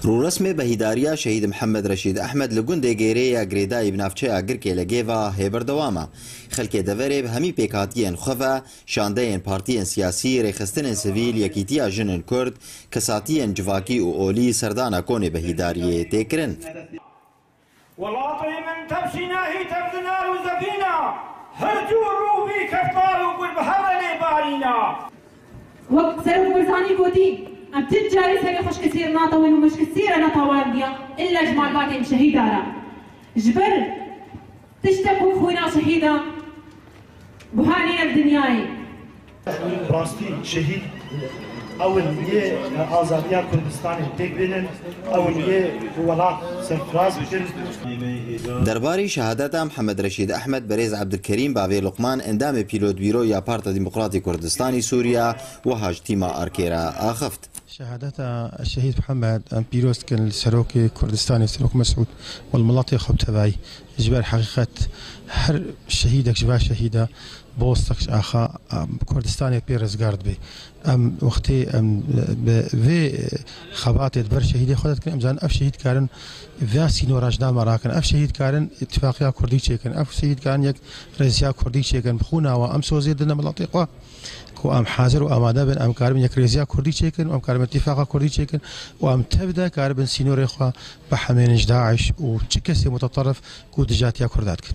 رو رسم بهیداریا شهید محمد رشید احمد لگونده گیره یا گریدای بنافچه اگرکه لگیوا هیبر دواما خلک دوره به همی پیکاتین خواه شانده پارتین سیاسی ریخستن سویل یکیتیا جنن کرد کساتین جواکی و اولی سردانا کون بهیداریه تکرن ولاطي من تمشينا هي تبذنا وزفينا هرجو روبي كفتار وقل بهذا بارينا وقت سرق برزاني قوتي ام تجاري سري خوش كثير ناطوين ومش كثير انا طوالديا الا جمال باكن شهيدارا جبر تشتكوا خوينا شهيدا بهاني الدنياي راستي شهيد اول یه آزادی کردستان تک بینن اول یه ولات سرفراز بکن. درباري شهادات محمد رشيد أحمد بريز عبد الكريم باوي لقمان اندام بيلوت بيرو يا بارتا ديمقراطي كردستاني سوريا وهاج تيما أركيرا آخفت شهادات الشهيد محمد بيروس كان السروكي كردستاني سروك مسعود والملاطي خب تبعي جبال حقيقة هر شهيدك جبال شهيدة بوستك آخا كردستاني بيرز جارد بي وقتی به خبات بر شهید خودت کن امزان اف شهید کارن ویاسی نوراجنا مراکن اف شهید کارن اتفاقیا کردی چیکن اف شهید کارن یک رئیسیا کردی چیکن بخونا و ام سوزی دنا ملاطقه کو ام حاضر و آماده بن ام کارم یک رئیسیا کردی چیکن و ام کارم اتفاقا کردی چیکن و ام تبدا کاربن سینور خو بحمینج داعش و چکسی متطرف کو دجاتیا کردات کن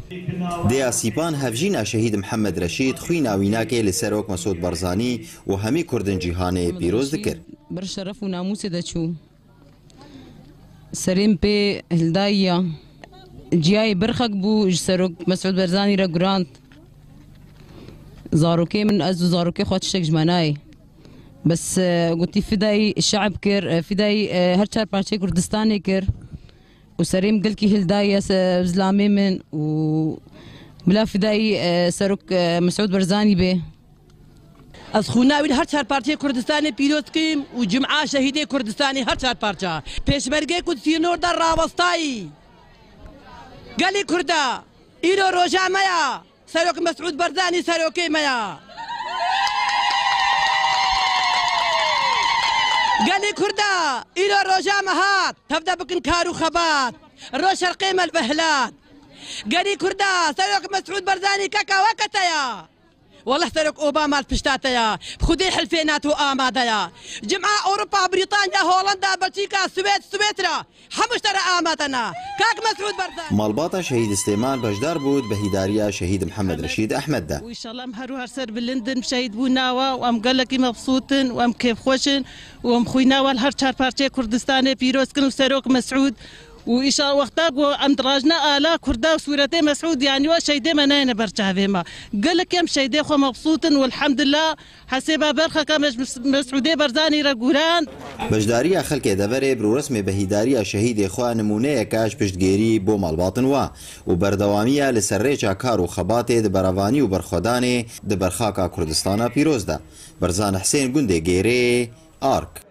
دي سيبان هفجينا شهيد محمد رشيد خوينا ويناكي لسروك مسعود برزاني وهمي كردن جيهاني بيروز ذكر برشرف وناموس دچو سریم په هلدایا جیای برخک بو سروک مسعود برزاني را گراند زاروكي من ازو زاروكي خواتشك جماناي بس قلتي فداي الشعب كر فداي هرشار بارشي كردستاني كر وسريم قلكي هلدايا زلامي من و بلا فداي سروك مسعود برزاني به از خوناوی هر چهار پارچه کردستانی پیروز کیم و جمعه شهیده کردستانی هر چهار پارچه پیشمرگی کدسینور در راوستایی گلی کرده ایرو روژا میا سروک مسعود برزانی سروکی میا گلی کرده ایرو روژا مهات تفده بکن کارو خبات رو شرقی مل بهلات گلی کرده سروک مسعود برزانی ککا وکتایا والله سرك اوباما البشتاتيا بخدي حلفينات واماديا جمعة اوروبا بريطانيا هولندا بلجيكا السويد سويسرا حمش ترى اماتنا كاك مسعود برزان مالباطا شهيد استيمان بجدار بود بهيداريا شهيد محمد رشيد احمد ده وان شاء الله مهرو هرسر باللندن شهيد بوناوا وام قال لك مبسوطن وام كيف خوشن وام خويناوا الهر شهر بارتي كردستاني بيروس كانوا سروك مسعود وإن شاء الله وقتها أم دراجنا آلا كردا وسورتي مسعود يعني وشيدي مناين برشا ما قال لك يم شيدي خو مبسوط والحمد لله حسيبها برخة كمش مسعودي برزاني رجولان بجداريا خلك دبري برو رسم بهيداريا شهيد إخوان نمونه كاش بجدگيري بو مالباطن وا وبردوامية لسريچا كارو خباتي دبرواني وبرخداني دبرخاكا كردستانا بيروز دا برزان حسين گونده گيري آرك